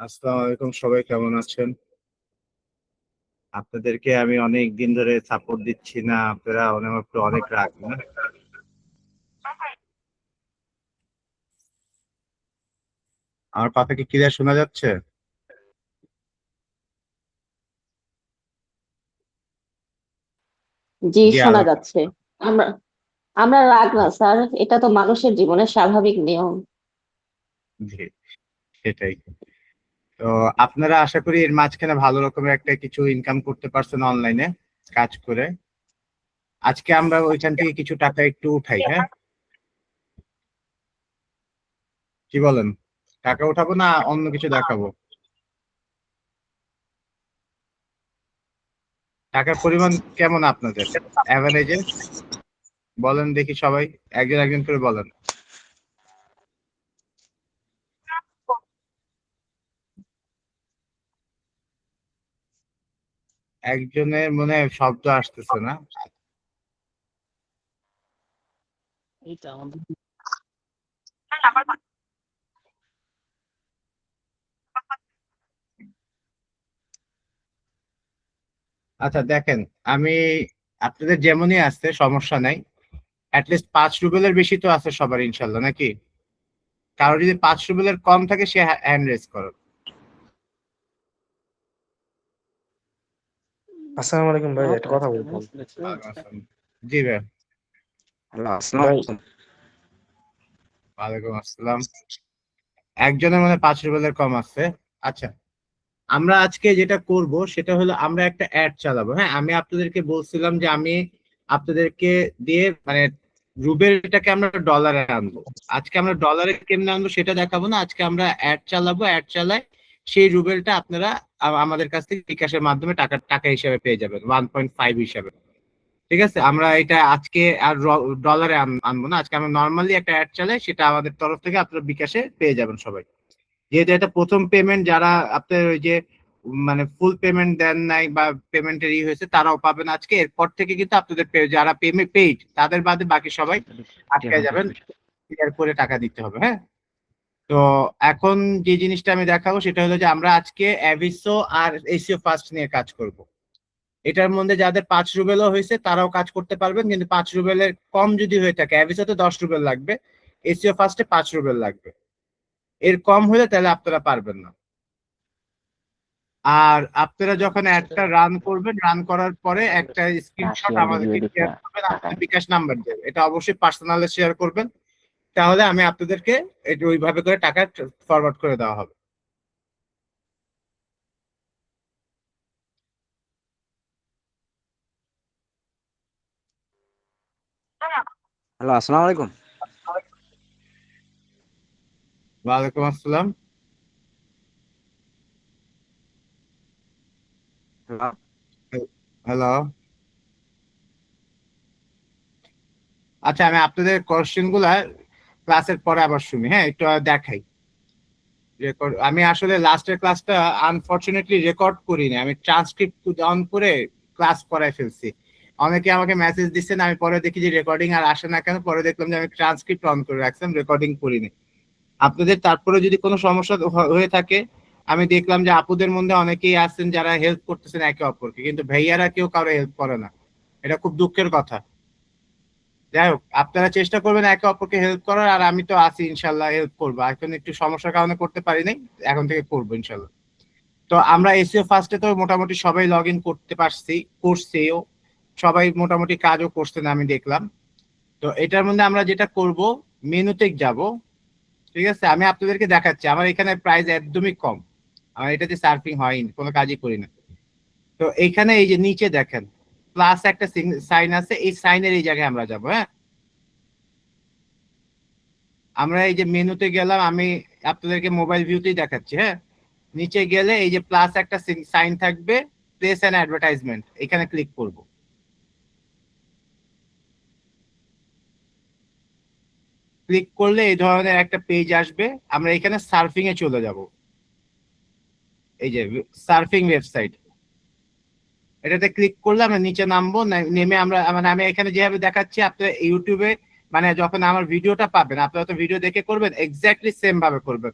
আসসালামু আলাইকুম, সবাই কেমন আছেন? আপনাদেরকে আমি অনেক দিন ধরে সাপোর্ট দিচ্ছি না, আপনারা আমার উপর অনেক রাগ না? আমার কথা কি ক্লিয়ার শোনা যাচ্ছে? জি, জি শোনা আলহাম যাচ্ছে। আমরা আমরা রাগ না স্যার, এটা তো মানুষের জীবনের স্বাভাবিক নিয়ম। জি, সেটাই। তো আপনারা আশা করি এর মাঝখানে ভালো রকমের একটা কিছু ইনকাম করতে পারছেন অনলাইনে কাজ করে। আজকে আমরা ওইখান থেকে কিছু টাকা একটু উঠাই, হ্যাঁ? কি বলেন? টাকা উঠাবো না অন্য কিছু দেখাবো? টাকার পরিমাণ কেমন আপনাদের অ্যাভারেজে? বলেন দেখি সবাই, একজন একজন করে বলেন। একজনের মনে হয় শব্দ আসতেছে না। আচ্ছা দেখেন, আমি আপনাদের যেমনই আছে সমস্যা নাই। অ্যাটলিস্ট 5 রুবেলের বেশি তো আছে সবার ইনশাল্লাহ, নাকি? কারো যদি 5 রুবেলের কম থাকে সে হ্যান্ড রেজ করো। আসসালামু আলাইকুম ভাই, একটা কথা বলতাম। ওয়ালাইকুম আসসালাম। জি ভাই। হ্যালো, আসসালামু আলাইকুম। ওয়ালাইকুম আসসালাম। একজনের মানে 5 রুবেলের কম আছে। আচ্ছা, আমরা আজকে যেটা করব সেটা হলো আমরা একটা অ্যাড চালাবো, হ্যাঁ? আমি আপনাদেরকে বলছিলাম যে আমি আপনাদেরকে দিয়ে মানে রুবেলটাকে আমরা ডলারে আনবো। আজকে আমরা ডলারে কেমনে আনবো সেটা দেখাবো না, আজকে আমরা অ্যাড চালাবো। অ্যাড চালাই সেই রুবেলটা আপনারা আমাদের কাছ থেকে বিকাশের মাধ্যমে টাকা টাকা হিসাবে পেয়ে যাবেন 1.5 হিসাবে। ঠিক আছে, আমরা এটা আজকে আর ডলারে আনবো না, আজকে আমরা নর্মালি একটা অ্যাড চালাই, সেটা আমাদের তরফ থেকে আপনারা বিকাশে পেয়ে যাবেন সবাই। যেহেতু এটা প্রথম পেমেন্ট, যারা আপনার ওই যে মানে ফুল পেমেন্ট দেন নাই বা পেমেন্টের হয়েছে তারাও পাবেন আজকে। এরপর থেকে কিন্তু আপনাদের যারা পেমেন্ট পেইড তাদের বাদে বাকি সবাই আটকে যাবেন, ক্লিয়ার করে টাকা দিতে হবে, হ্যাঁ? তো এখন যে জিনিসটা আমি দেখাবো সেটা হলো যে আমরা আজকে অ্যাভিসো আর এসিও ফার্স্ট নিয়ে কাজ করব। এটার মধ্যে যাদের 5 রুবেলও হয়েছে তারাও কাজ করতে পারবেন, কিন্তু 5 রুবেলের কম যদি হয়ে থাকে, অ্যাভিসোতে 10 রুবেল লাগবে, এসিও ফার্স্টে 5 রুবেল লাগবে। এর কম হলে তাহলে আপনারা পারবেন না। আর আপনারা যখন অ্যাডটা রান করবেন, রান করার পরে একটা স্ক্রিনশট আমাদেরকে শেয়ার করবেন, আপনাদের বিকাশ নাম্বার দেবে, এটা অবশ্যই পার্সোনালে শেয়ার করবেন। তাহলে আমি আপনাদেরকে এটা ওইভাবে করে টাকা ফরওয়ার্ড করে দেওয়া হবে। হ্যালো, আসসালামু আলাইকুম। ওয়ালাইকুম আসসালাম। হ্যালো। হ্যালো। আচ্ছা, আমি আপনাদের কোশ্চেন গুলা ক্লাসের পরে আবার শুনি, হ্যাঁ? একটু দেখাই রেকর্ড। আমি আসলে লাস্টের ক্লাসটা আনফরচুনেটলি রেকর্ড করিনি, আমি ট্রান্সক্রিপ্ট অন করে ক্লাস করাই ফেলছি। অনেকে আমাকে মেসেজ দিচ্ছেন, আমি পরে দেখি যে রেকর্ডিং আর আসে না কেন, পরে দেখলাম যে আমি ট্রান্সক্রিপ্ট অন করে রাখছিলাম, রেকর্ডিং করিনি। আপনাদের তারপরে যদি কোনো সমস্যা হয়ে থাকে, আমি দেখলাম যে আপুদের মধ্যে অনেকেই আছেন যারা হেল্প করতেছেন একে অপরকে, কিন্তু ভাইয়ারা কেউ কারো হেল্প করে না। এটা খুব দুঃখের কথা। যাই হোক, আপনারা চেষ্টা করবেন একে অপরকে হেল্প করার, আর আমি তো আছি ইনশাল্লাহ, হেল্প করবো। এখন একটু সমস্যার কারণে করতে পারি নাই, এখন থেকে করবো ইনশাল্লাহ। তো আমরা এসিও ফার্স্টে তো মোটামুটি সবাই লগ ইন করতে পারছি, করছেও সবাই, মোটামুটি কাজও করছেন আমি দেখলাম। তো এটার মধ্যে আমরা যেটা করব, মেনুতে যাব। ঠিক আছে, আমি আপনাদেরকে দেখাচ্ছি, আমার এখানে প্রাইস একদমই কম, আমার এটাতে সার্ফিং হয়নি, কোনো কাজই করি না। তো এইখানে এই যে নিচে দেখেন প্লাস একটা সাইন আছে, এই সাইনের এই জায়গায় আমরা যাব, হ্যাঁ? আমরা এই যে মেনুতে গেলাম, আমি আপনাদেরকে মোবাইল ভিউতেই দেখাচ্ছি, হ্যাঁ? নিচে গেলে এই যে প্লাস একটা সাইন থাকবে, প্লেস অ্যান্ড অ্যাডভার্টাইজমেন্ট, এখানে ক্লিক করব। ক্লিক করলে এই ধরনের একটা পেজ আসবে। আমরা এখানে সার্ফিং এ চলে যাব, এই যে সার্ফিং ওয়েবসাইট, এটাতে ক্লিক করলে আমরা নিচে নামবো। নেমে আমরা মানে আমি এখানে যেভাবে দেখাচ্ছি আপনারা ইউটিউবে মানে যখন আমার ভিডিওটা পাবেন, আপনারা তো ভিডিও দেখে করবেন, এক্স্যাক্টলি সেম ভাবে করবেন।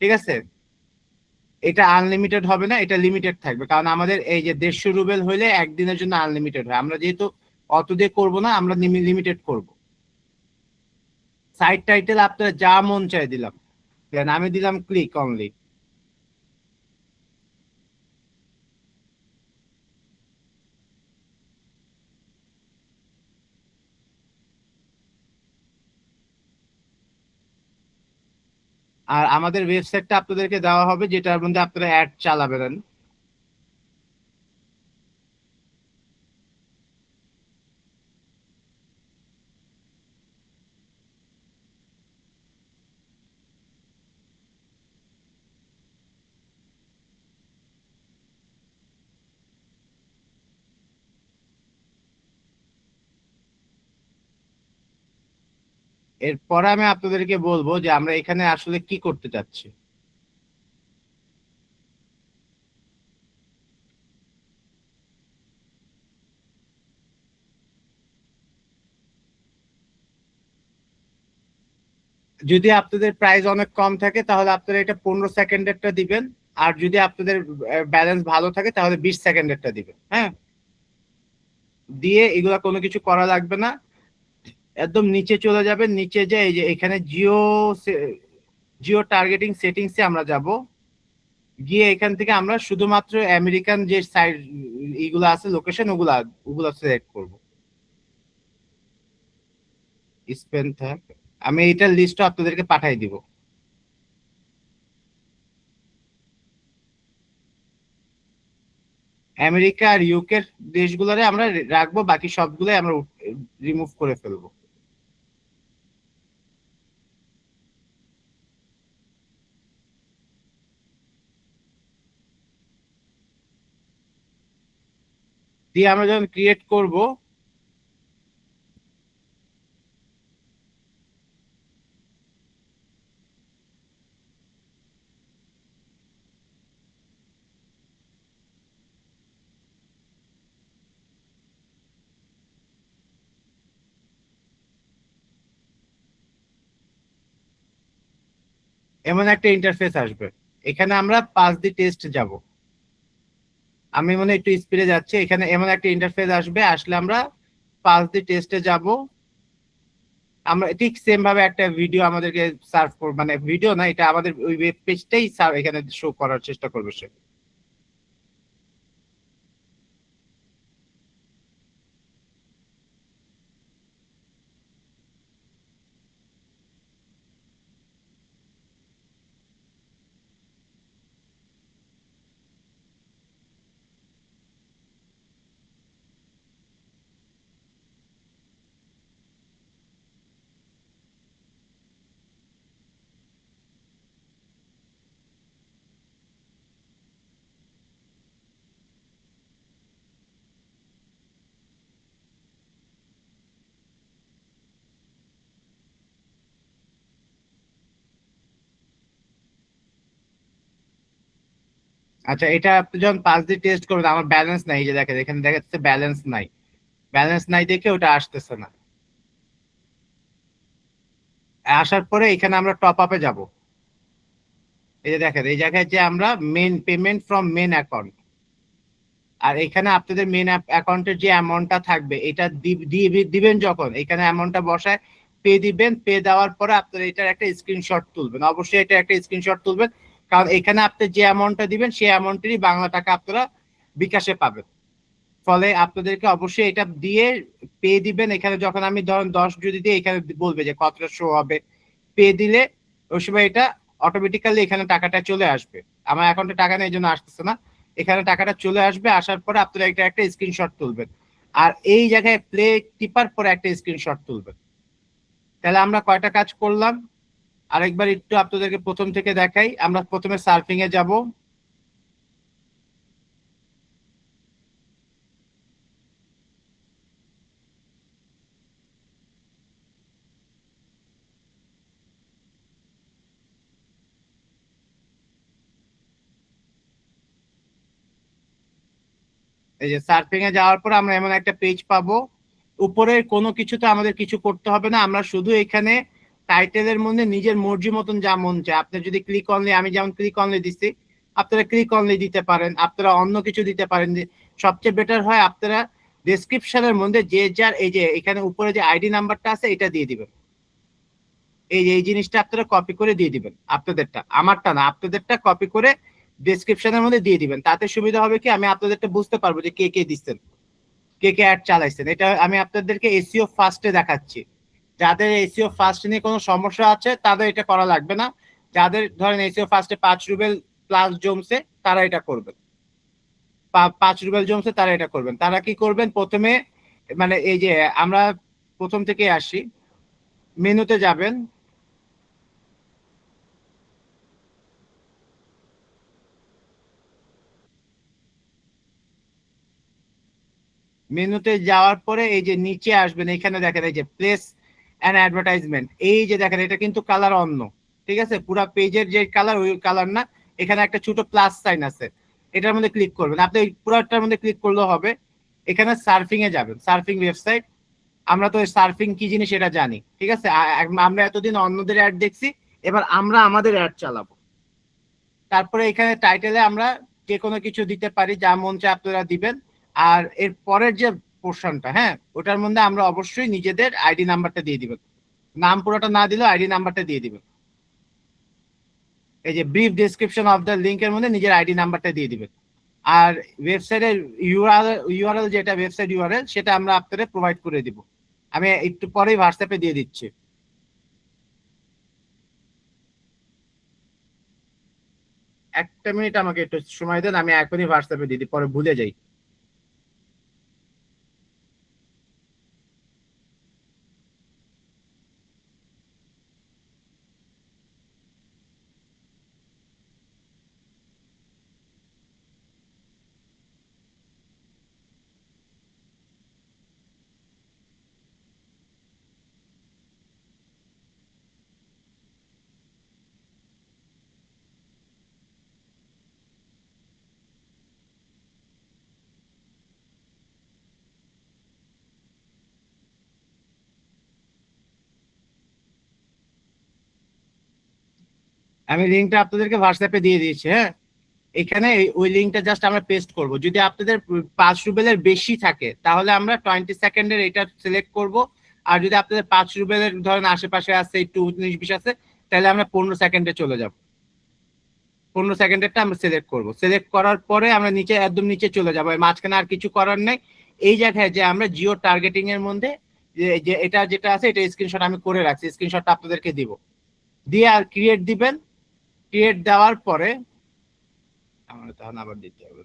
ঠিক আছে, এটা আনলিমিটেড হবে না, এটা লিমিটেড থাকবে, কারণ আমাদের এই যে 150 রুবেল হইলে একদিনের জন্য আনলিমিটেড হয়। আমরা যেহেতু অত দিয়ে করবো না, আমরা লিমিটেড করব। সাইট টাইটেল আপনারা যা মন চাই দিলাম, দেন আমি দিলাম ক্লিক অনলি। আর আমাদের ওয়েবসাইটটা আপনাদেরকে দেওয়া হবে, যেটার মধ্যে আপনারা অ্যাড চালাবেন। এরপরে আমি আপনাদেরকে বলবো যে আমরা এখানে আসলে কি করতে চাচ্ছি। যদি আপনাদের প্রাইস অনেক কম থাকে তাহলে আপনারা এটা 15 সেকেন্ডেরটা দিবেন, আর যদি আপনাদের ব্যালেন্স ভালো থাকে তাহলে 20 সেকেন্ডেরটা দিবেন। হ্যাঁ, দিয়ে এগুলা কোনো কিছু করা লাগবে না। একদম নিচে চলে যাবেন, নিচে যে এই যে এখানে জিও টার্গেটিং সেটিংসে আমরা যাব। গিয়ে এখান থেকে আমরা শুধুমাত্র আমেরিকান যে সাইট এগুলো আছে লোকেশন, ওগুলা ওগুলা সিলেক্ট করব। স্পেন থাক, আমি এইটার লিস্টটা আপনাদেরকে পাঠাই দিব। আমেরিকা আর ইউকের দেশগুলোরে আমরা রাখবো, বাকি সবগুলোই আমরা রিমুভ করে ফেলবো। দিয়ে আমরা যখন ক্রিয়েট করব, এমন একটা ইন্টারফেস আসবে। এখানে আমরা পাস দি টেস্ট যাব। আমি মনে হয় একটু স্পিডে যাচ্ছি। এখানে এমন একটা ইন্টারফেস আসবে, আসলে আমরা পাস দি টেস্টে যাব। আমরা ঠিক সেম ভাবে একটা ভিডিও আমাদেরকে সার্ভ করব, মানে ভিডিও না, এটা আমাদের ওই ওয়েব পেজটাই এখানে শো করার চেষ্টা করবে সে। আচ্ছা, এটা আপনি যখন পাস দিয়ে টেস্ট করবেন, আমার ব্যালেন্স নাই, এই যে দেখেন এখানে দেখা যাচ্ছে ব্যালেন্স নাই। ব্যালেন্স নাই দেখে ওটা আসতেছে না। আসার পরে এখানে আমরা টপ আপে যাব। এই যে দেখেন এই জায়গায় যে আমরা main payment from main account, আর এখানে আপনাদের মেন অ্যাকাউন্টের যে অ্যামাউন্টটা থাকবে এটা দিবেন, যখন এখানে অ্যামাউন্টটা বসায় পে দিবেন। পে দেওয়ার পরে আপনারা এটার একটা স্ক্রিনশট তুলবেন, অবশ্যই এটা একটা স্ক্রিনশট তুলবেন, কারণ এখানে আপনি যে অ্যামাউন্টটা দিবেন সেই অ্যামাউন্টেরই বাংলা টাকা আপনারা বিকাশে পাবেন। ফলে আপনাদেরকে অবশ্যই এটা দিয়ে পে দিবেন। এখানে যখন আমি ধরেন 10 যদি দিই, এখানে বলবে যে কতটা শো হবে। পে দিলে ওই সময় এটা অটোমেটিক্যালি এখানে টাকাটা চলে আসবে। আমার অ্যাকাউন্টে টাকা নেই, এই জন্য আসতেছে না। এখানে টাকাটা চলে আসবে, আসার পরে আপনারা এটা একটা স্ক্রিনশট তুলবেন, আর এই জায়গায় প্লে টিপার পরে একটা স্ক্রিনশট তুলবেন। তাহলে আমরা কয়টা কাজ করলাম আরেকবার একটু আপনাদেরকে প্রথম থেকে দেখাই। আমরা প্রথমে সার্ফিং এ যাব। এই যে সার্ফিং এ যাওয়ার পর আমরা এমন একটা পেজ পাবো। উপরের কোনো কিছু তো আমাদের কিছু করতে হবে না, আমরা শুধু এখানে টাইটেলের মধ্যে নিজের মর্জি মতন যা মন চায়, আপনি যদি ক্লিক অনলি, আমি যেমন ক্লিক অনলি দিচ্ছি, আপনারা ক্লিক অনলি দিতে পারেন, আপনারা অন্য কিছু দিতে পারেন। সবচেয়ে বেটার হয় আপনারা ডেসক্রিপশনের মধ্যে যে যার এই যে এখানে উপরে যে আইডি নাম্বারটা আছে এটা দিয়ে দিবেন। এই জিনিসটা আপনারা কপি করে দিয়ে দিবেন, আপনাদেরটা, আমারটা না, আপনাদেরটা কপি করে ডেসক্রিপশনের মধ্যে দিয়ে দিবেন। তাতে সুবিধা হবে কি, আমি আপনাদেরটা বুঝতে পারবো যে কে কে দিচ্ছেন, কে কে অ্যাড চালাইছেন। এটা আমি আপনাদেরকে এসইও ফার্স্টে দেখাচ্ছি। যাদের এসইও ফার্স্ট নিয়ে কোনো সমস্যা আছে তাদের এটা করা লাগবে না। যাদের ধরেন এসইও ফার্স্টে 5 রুবেল প্লাস জমছে তারা এটা করবেন, 5 রুবেল জমছে তারা এটা করবেন। তারা কি করবেন, প্রথমে মানে এই যে আমরা প্রথম থেকে আসি, মেনুতে যাবেন, মেনুতে যাওয়ার পরে এই যে নিচে আসবেন, এখানে দেখেন এই যে প্লেস অ্যান্ড অ্যাডভার্টাইজমেন্ট, এই যে দেখেন এটা কিন্তু কালার অন্য, ঠিক আছে, পুরো পেজের যে কালার ওই কালার না, এখানে একটা ছোট প্লাস সাইন আছে, এটার মধ্যে ক্লিক করবেন। আপনি পুরোটার মধ্যে ক্লিক করলেও হবে। এখানে সার্ফিং এ যাবেন, সার্ফিং ওয়েবসাইট, আমরা তো সার্ফিং কি জিনিস এটা জানি, ঠিক আছে। আমরা এতদিন অন্যদের অ্যাড দেখছি, এবার আমরা আমাদের অ্যাড চালাবো। তারপরে এখানে টাইটেলে আমরা যে কোনো কিছু দিতে পারি, যা মন চায় আপনারা দিবেন। আর এর পরের যে পোর্শনটা, হ্যাঁ, ওটার মধ্যে আমরা অবশ্যই নিজেদের আইডি নাম্বারটা দিয়ে দিবেন। নাম পুরোটা না দিলেও আইডি নাম্বারটা দিয়ে দিবেন। এই যে ব্রিফ ডেসক্রিপশন অফ দ্য লিঙ্কের মধ্যে নিজের আইডি নাম্বারটা দিয়ে দিবেন। আর ওয়েবসাইটের ইউআরএল যেটা ওয়েবসাইট ইউআরএল সেটা আমরা আপনাদের প্রোভাইড করে দিব। আমি একটু পরেই হোয়াটসঅ্যাপে দিয়ে দিচ্ছি। একটা মিনিট আমাকে একটু সময় দেন, আমি এখনই হোয়াটসঅ্যাপে দিয়ে দিই, পরে ভুলে যাই। আমি লিঙ্কটা আপনাদেরকে হোয়াটসঅ্যাপে দিয়ে দিয়েছি, হ্যাঁ। এখানে ওই লিঙ্কটা জাস্ট আমরা পেস্ট করব। যদি আপনাদের 5 রুবেলের বেশি থাকে তাহলে আমরা 20 সেকেন্ডের এটা সিলেক্ট করব। আর যদি আপনাদের 5 রুবেলের ধরেন আশেপাশে আছে, একটু 19-20 আছে, তাহলে আমরা 15 সেকেন্ডে চলে যাব। 15 সেকেন্ডেরটা আমরা সিলেক্ট করব। সিলেক্ট করার পরে আমরা নিচে একদম নিচে চলে যাবো, মাঝখানে আর কিছু করার নেই। এই জায়গায় যে আমরা জিও টার্গেটিং এর মধ্যে যে এটা যেটা আছে এটা স্ক্রিনশট আমি করে রাখছি, স্ক্রিনশটটা আপনাদেরকে দিব, দিয়ে আর ক্রিয়েট দিবেন। ক্রিয়েট দেওয়ার পরে আমার তখন আবার দিতে হবে।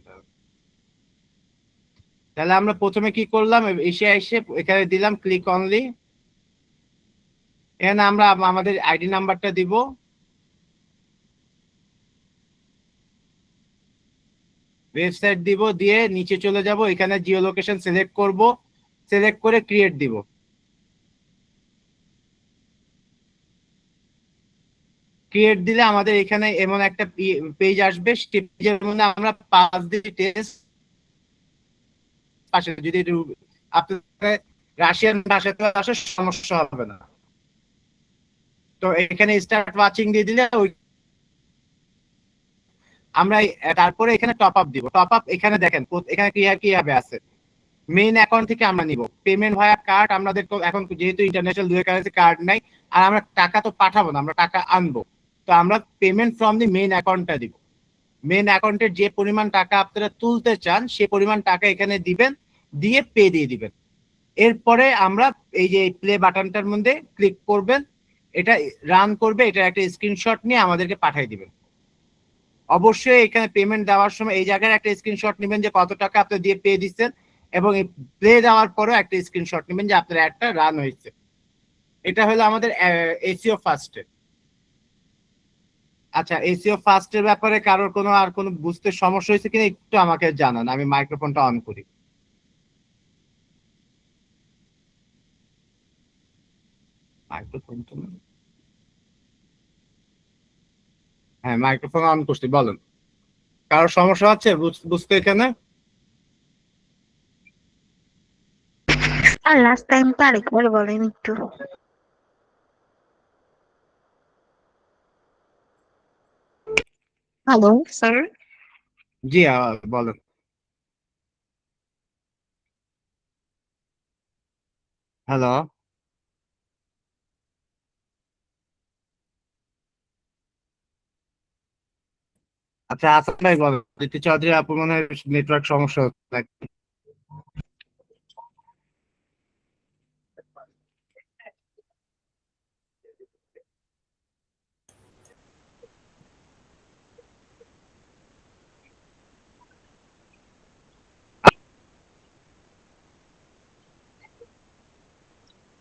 তাহলে আমরা প্রথমে কি করলাম, এসে এখানে দিলাম ক্লিক অনলি। এখানে আমরা আমাদের আইডি নাম্বারটা দিব, ওয়েবসাইট দিব, দিয়ে নিচে চলে যাব, এখানে জিও লোকেশন সিলেক্ট করব, সিলেক্ট করে ক্রিয়েট দিব। ক্রিয়েট দিলে আমাদের এখানে এমন একটা পেজ আসবে, সেই পেজের মধ্যে আমরা 5 দিন টেস্ট পাশে যদি আপনার রাশিয়ান ভাষাতে আসে সমস্যা হবে না। তো এখানে স্টার্ট ওয়াচিং দিয়ে দিলে ওই আমরা তারপরে এখানে টপ আপ দিব। টপ আপ এখানে দেখেন এখানে কিভাবে আছে, মেইন অ্যাকাউন্ট থেকে আমরা নিব পেমেন্ট ভায়া কার্ড। আমাদের এখন যেহেতু ইন্টারন্যাশনাল দুই কারেন্সি কার্ড নাই, আর আমরা টাকা তো পাঠাবো না, আমরা টাকা আনবো, তো আমরা পেমেন্ট ফ্রম দি মেইন অ্যাকাউন্টটা দিব। মেইন অ্যাকাউন্টের যে পরিমাণ টাকা আপনারা তুলতে চান সে পরিমাণ টাকা এখানে দিবেন, দিয়ে পে দিয়ে দিবেন। এরপরে আমরা এই যে প্লে বাটনটার মধ্যে ক্লিক করবেন, এটা রান করবে, এটা একটা স্ক্রিনশট নিয়ে আমাদেরকে পাঠিয়ে দিবেন। অবশ্যই এখানে পেমেন্ট দেওয়ার সময় এই জায়গায় একটা স্ক্রিনশট নেবেন যে কত টাকা আপনি দিয়ে পে দিচ্ছেন, এবং প্লে দেওয়ার পরেও একটা স্ক্রিনশট নেবেন যে আপনার অ্যাডটা রান হয়েছে। এটা হলো আমাদের এসইও ফার্স্টে। আচ্ছা, এসইও ফার্স্টের ব্যাপারে কারোর আর কোনো বুঝতে সমস্যা হয়েছে কিনা একটু আমাকে জানান, আমি মাইক্রোফোনটা অন করি। মাইক্রোফোন তো হ্যাঁ, মাইক্রোফোন অন করছি, বলেন। কারোর সমস্যা হচ্ছে বুঝতে এখানে? আর লাস্ট টাইমটা আরেকবার বলেন একটু। Hello sir. জি বলেন। হ্যালো। আচ্ছা, আসাদ ভাই বলেন। দীপ্তি চৌধুরী আপু মনে হয় নেটওয়ার্ক সমস্যা হচ্ছে।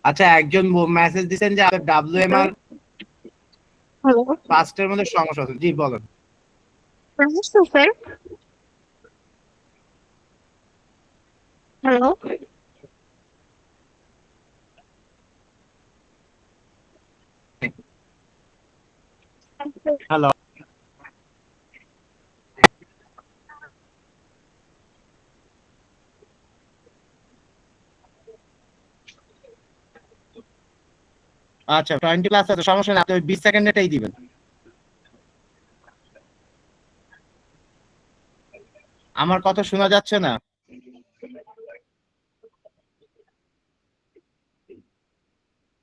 আচ্ছা, একজন মেসেজ দিচ্ছেন যে আপনার WMR হ্যালো ফার্স্টের মধ্যে সমস্যা হচ্ছে। জি বলেন। নমস্কার স্যার। হ্যালো। হ্যালো। আচ্ছা, 20+ আছে, সমস্যা নেই, আপনি 20 সেকেন্ডেটাই দিবেন। আমার কথা শোনা যাচ্ছে না?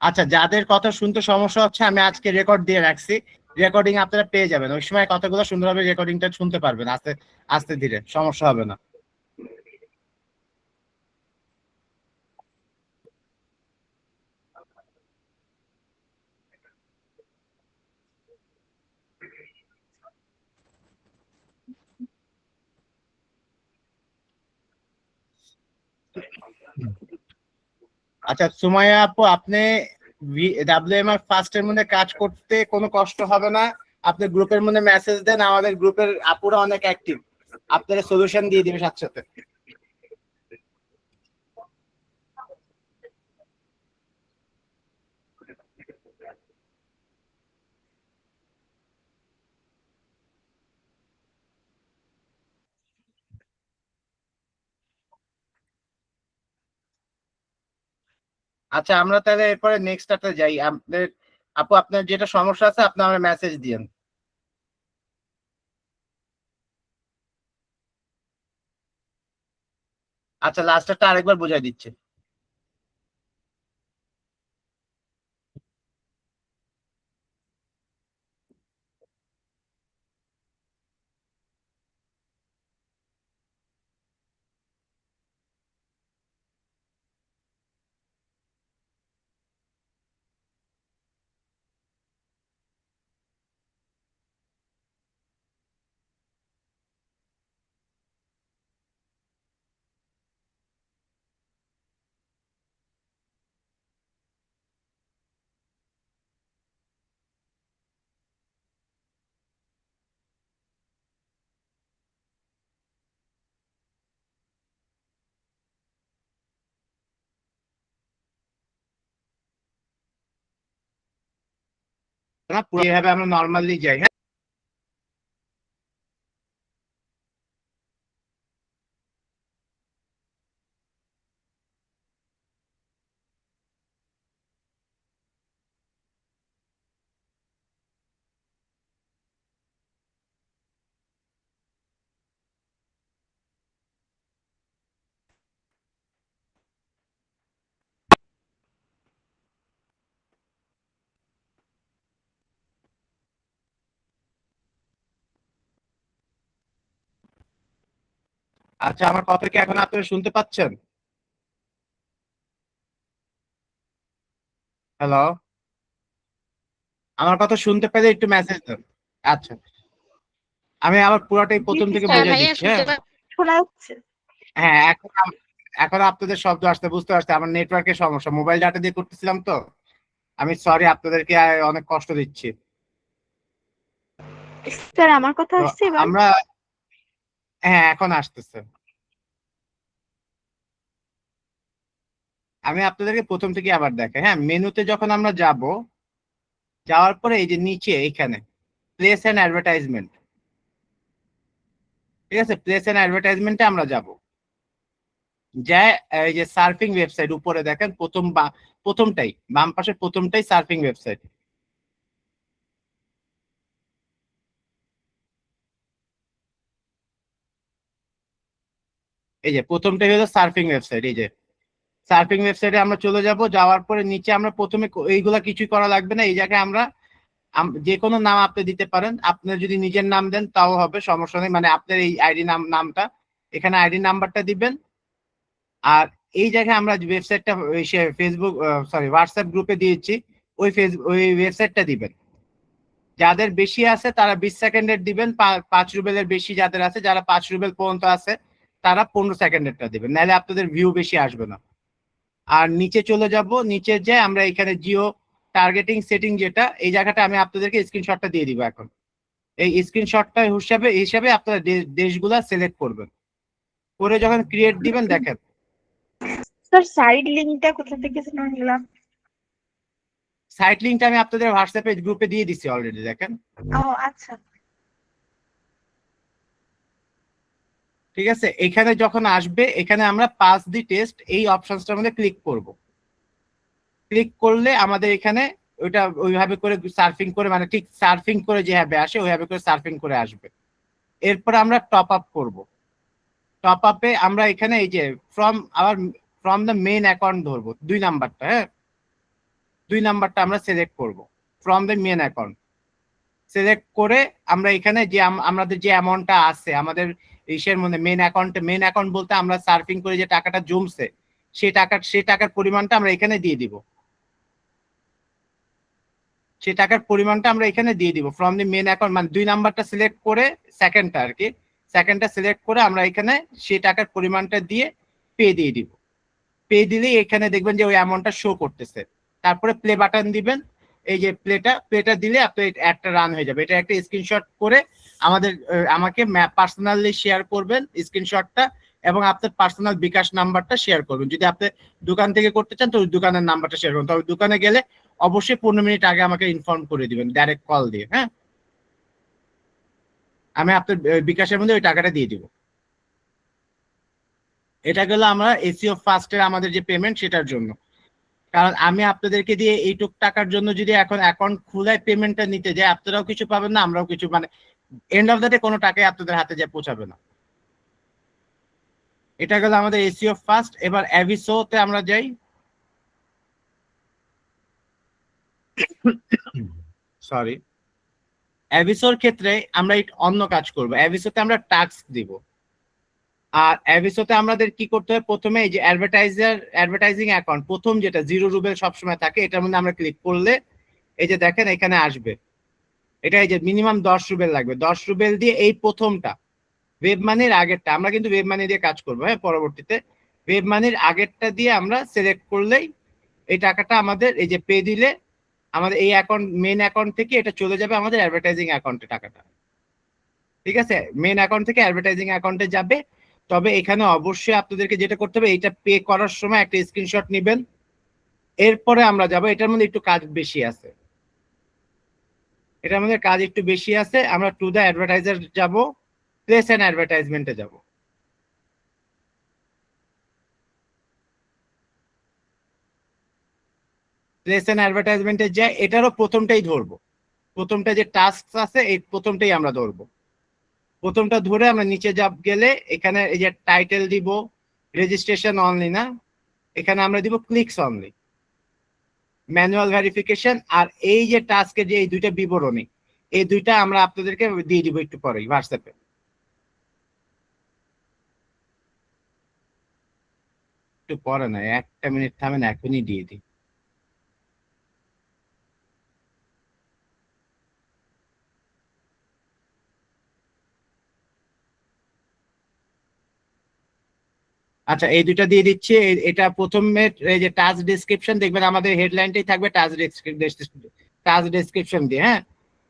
আচ্ছা, যাদের কথা শুনতে সমস্যা হচ্ছে আমি আজকে রেকর্ড দিয়ে রাখছি, রেকর্ডিং আপনারা পেয়ে যাবেন। ওই সময় কথাগুলো সুন্দরভাবে রেকর্ডিংটা শুনতে পারবেন, আস্তে আস্তে ধীরে, সমস্যা হবে না। আচ্ছা সুমাইয়া আপু, আপনি WMR ফার্স্টের মধ্যে কাজ করতে কোনো কষ্ট হবে না। আপনি গ্রুপের মধ্যে মেসেজ দেন, আমাদের গ্রুপের আপুরা অনেক অ্যাক্টিভ, আপনারা সলিউশন দিয়ে দিবে সাথে সাথে। আচ্ছা, আমরা তাহলে এরপরে নেক্সটটাতে যাই। আপনার আপু, আপনার যেটা সমস্যা আছে আপনি আমার মেসেজ দিয়েন। আচ্ছা, লাস্টটা আরেকবার বুঝাই দিচ্ছি। না, পুরো এইভাবে আমরা নর্মালি যাই। হ্যাঁ, আচ্ছা, আমার কথা কি এখন আপনারা শুনতে পাচ্ছেন? হ্যালো। আমার কথা শুনতে পেলে একটু মেসেজ দেন। আচ্ছা, আমি আবার পুরোটাই প্রথম থেকে স্যার বুঝাই ভাইয়া দিচ্ছি। শুনতে হ্যাঁ, শোনা যাচ্ছে? হ্যাঁ, এখন আপনাদের শব্দ আসতে বুঝতে পারছি। আমার নেটওয়ার্কের সমস্যা, মোবাইল ডাটা দিয়ে করতেছিলাম তো। আমি সরি, আপনাদেরকে অনেক কষ্ট দিচ্ছি। স্যার আমার কথা তো আসছে এবার? আমরা, হ্যাঁ এখন আসতেছে। আমি আপনাদেরকে প্রথম থেকে আবার দেখাই। হ্যাঁ, মেনুতে যখন আমরা যাব, যাওয়ার পরে এই যে নিচে এখানে প্লেস এন্ড অ্যাডভার্টাইজমেন্ট, ঠিক আছে, প্লেস এন্ড অ্যাডভার্টাইজমেন্টে আমরা যাব। যা, এই যে সার্ফিং ওয়েবসাইট উপরে দেখেন, প্রথমটাই বাম পাশে, প্রথমটাই, সার্ফিং ওয়েবসাইট। সার্ফিং ওয়েবসাইট, উপরে দেখেন, প্রথম প্রথমটাই সার্ফিং ওয়েবসাইট। প্রথমটাই, বাম পাশে, প্রথমটাই সার্ফিং ওয়েবসাইট। এই যে প্রথমটাই হলো সার্ফিং ওয়েবসাইট। এই যে সার্ফিং ওয়েবসাইটে আমরা চলে যাব, যাওয়ার পরে নিচে আমরা প্রথমে এইগুলা কিছুই করা লাগবে না। এই জায়গায় আমরা যে কোনো নাম আপনি দিতে পারেন, আপনার যদি নিজের নাম দেন তাও হবে, সমস্যা নেই। মানে আপনার এই আইডি নামটা এখানে আইডি নাম্বারটা দিবেন। আর এই জায়গায় আমরা ওয়েবসাইটটা ফেসবুক সরি হোয়াটসঅ্যাপ গ্রুপে দিয়েছি, ওই ওয়েবসাইটটা দিবেন। যাদের বেশি আছে তারা 20 সেকেন্ডের দিবেন, 5 রুবেলের বেশি যাদের আছে, যারা 5 রুবেল পর্যন্ত আছে তারা 15 সেকেন্ডেরটা দিবেন, নাহলে আপনাদের ভিউ বেশি আসবে না। আর নিচে চলে যাব, নিচে যে আমরা এখানে জিও টার্গেটিং সেটিং যেটা, এই জায়গাটা আমি আপনাদেরকে স্ক্রিনশটটা দিয়ে দিব এখন। এই স্ক্রিনশটটা হিসাবে আপনারা দেশগুলা সিলেক্ট করবেন, করে যখন ক্রিয়েট দিবেন দেখেন স্যার সাইড লিংকটা কোথা থেকে নিলাম? সাইট লিঙ্কটা আমি আপনাদের হোয়াটসঅ্যাপে গ্রুপে দিয়ে দিছি অলরেডি, দেখেন। ও আচ্ছা। ঠিক আছে, এখানে যখন আসবে এখানে আমরা পাস দি টেস্ট এই অপশনসটার মধ্যে ক্লিক করব। ক্লিক করলে আমাদের এখানে ওইটা ওইভাবে করে সার্ফিং করে, মানে ঠিক সার্ফিং করে যেভাবে আসে ওইভাবে করে সার্ফিং করে আসবে। এরপর আমরা টপ আপ করব। টপ আপে আমরা এখানে এই যে ফ্রম দ্য মেইন অ্যাকাউন্ট ধরবো 2 নাম্বারটা, হ্যাঁ 2 নাম্বারটা আমরা সিলেক্ট করব from the main account. Select করে আমরা এখানে যে আমাদের যে অ্যামাউন্টটা আছে আমাদের ইসের মধ্যে মেইন অ্যাকাউন্ট বলতে আমরা সার্ফিং করে যে টাকাটা জমছে সেই টাকার পরিমাণটা আমরা এখানে দিয়ে দিব। সেই টাকার পরিমাণটা আমরা এখানে দিয়ে দিব ফ্রম দি মেইন অ্যাকাউন্ট, মানে 2 নাম্বারটা সিলেক্ট করে সেকেন্ডটা আর কি, সেকেন্ডটা সিলেক্ট করে আমরা এখানে সেই টাকার পরিমাণটা দিয়ে পে দিয়ে দিব। পে দিলেই এখানে দেখবেন যে ওই অ্যামাউন্টটা শো করতেছে। তারপরে প্লে বাটন দিবেন, এই যে প্লেটা দিলে আপনার একটা রান হয়ে যাবে। এটা একটা স্ক্রিনশট করে আমাকে পার্সোনালি শেয়ার করবেন স্ক্রিনশটটা, এবং আপনার পার্সোনাল বিকাশ নাম্বারটা শেয়ার করবেন। যদি আপনি দোকান থেকে করতে চান তো ওই দোকানের নাম্বারটা শেয়ার করুন, তবে দোকানে গেলে অবশ্যই 15 মিনিট আগে আমাকে ইনফর্ম করে দিবেন ডাইরেক্ট কল দিয়ে, হ্যাঁ। আমি আপনার বিকাশের মধ্যে ওই টাকাটা দিয়ে দিব। এটা গেল আমরা এসিও ফার্স্টের আমাদের যে পেমেন্ট সেটার জন্য। কারণ আমি আপনাদেরকে দিয়ে এইটুক টাকার জন্য যদি এখন অ্যাকাউন্ট খুলে পেমেন্টটা নিতে যাই, আপনারাও কিছু পাবেন না, আমরাও কিছু, মানে এন্ড অফ দ্য ডে কোনো টাকাই আপনাদের হাতে যা পৌঁছাবে না। এটা গেল আমাদের এসিও ফার্স্ট। এবার অ্যাভিসোতে আমরা যাই। সরি, অ্যাভিসোর ক্ষেত্রে আমরা একটু অন্য কাজ করব। অ্যাভিসোতে আমরা টাস্ক দিব। আর অ্যাভিসোতে আমাদের কি করতে হবে, প্রথমে এই যে অ্যাডভার্টাইজিং অ্যাকাউন্ট প্রথম যেটা 0 রুবেল সবসময় থাকে, এটার মধ্যে আমরা ক্লিক করলে এই যে দেখেন এখানে আসবে, এটা এই যে মিনিমাম 10 রুবেল লাগবে। 10 রুবেল দিয়ে এই প্রথমটা ওয়েব মানির আগেরটা, আমরা কিন্তু ওয়েব মানি দিয়ে কাজ করবো, হ্যাঁ পরবর্তীতে ওয়েব মানির আগেরটা দিয়ে আমরা সিলেক্ট করলেই এই টাকাটা আমাদের এই যে পে দিলে আমাদের এই অ্যাকাউন্ট মেইন অ্যাকাউন্ট থেকে এটা চলে যাবে আমাদের অ্যাডভার্টাইজিং অ্যাকাউন্টে টাকাটা। ঠিক আছে, মেইন অ্যাকাউন্ট থেকে অ্যাডভার্টাইজিং অ্যাকাউন্টে যাবে। তবে এখানে অবশ্যই আপনাদেরকে যেটা করতে হবে, এটা পে করার সময় একটা স্ক্রিনশট নেবেন। এরপরে আমরা যাব, এটার মধ্যে একটু কাজ বেশি আছে, এটার মধ্যে কাজ একটু বেশি আছে। আমরা টু দ্য অ্যাডভার্টাইজার যাব, প্লেস অ্যান্ড অ্যাডভার্টাইজমেন্টে যাব। প্লেস অ্যান্ড অ্যাডভার্টাইজমেন্টে যাই, এটারও প্রথমটাই ধরবো। প্রথমটা যে টাস্ক আছে এই প্রথমটাই আমরা ধরবো। প্রথমটা ধরে আমরা নিচে গেলে এখানে এই যে টাইটেল দিব রেজিস্ট্রেশন অনলি, না এখানে আমরা দিব ক্লিকস অনলি, ম্যানুয়াল ভেরিফিকেশন। আর এই যে টাস্কের যে এই দুইটা বিবরণী, এই দুইটা আমরা আপনাদেরকে দিয়ে দিব একটু পরেই হোয়াটসঅ্যাপে। একটু পরে না, 1 মিনিট থামেন, এখনই দিয়ে দিই। আচ্ছা, এই দুইটা দিয়ে দিচ্ছি। এটা প্রথমে এই যে টাস্ক ডেসক্রিপশন দেখবেন আমাদের হেডলাইনটাই থাকবে টাস্ক ডেসক্রিপশন দিয়ে, হ্যাঁ।